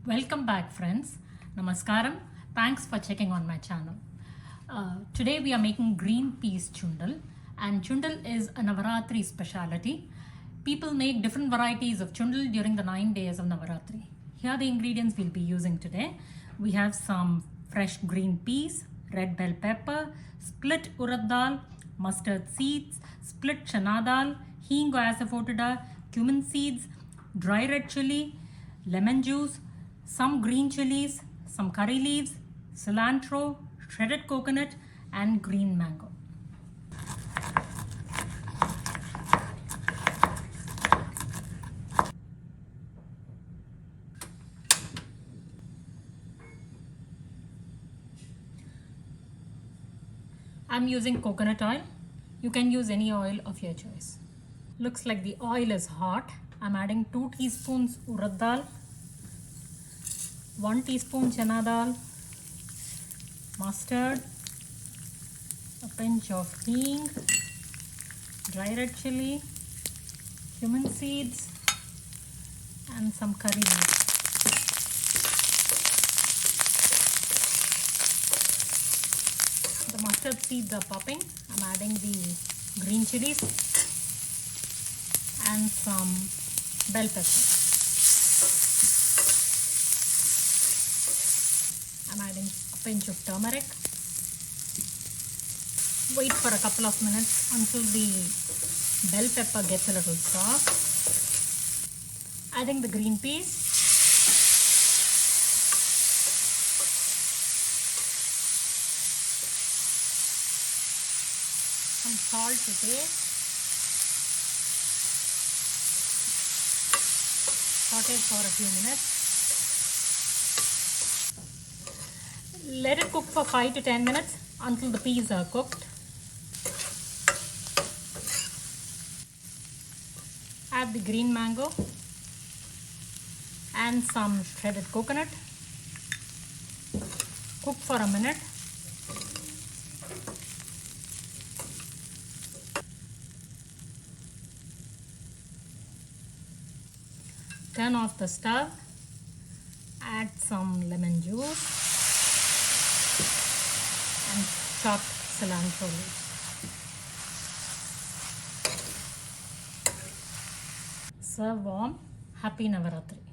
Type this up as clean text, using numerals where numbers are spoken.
Welcome back, friends. Namaskaram. Thanks for checking on my channel. Today we are making green peas chundal, and chundal is a Navaratri speciality. People make different varieties of chundal during the 9 days of Navaratri. Here are the ingredients we'll be using today. We have some fresh green peas, red bell pepper, split urad dal, mustard seeds, split chana dal, hing or asafoetida, cumin seeds, dry red chili, lemon juice, some green chilies, some curry leaves, cilantro, shredded coconut, and green mango. I'm using coconut oil. You can use any oil of your choice. Looks like the oil is hot. I'm adding 2 teaspoons urad dal, 1 teaspoon chana dal, mustard, a pinch of hing, dry red chili, cumin seeds, and some curry leaves. The mustard seeds are popping. I'm adding the green chilies and some bell pepper. I'm adding a pinch of turmeric. Wait for a couple of minutes until the bell pepper gets a little soft. Adding the green peas. Some salt to taste. Saute for a few minutes. Let it cook for 5 to 10 minutes until the peas are cooked. Add the green mango and some shredded coconut. Cook for a minute. Turn off the stove. Add some lemon juice and chopped cilantro leaves. Serve warm. Happy Navaratri.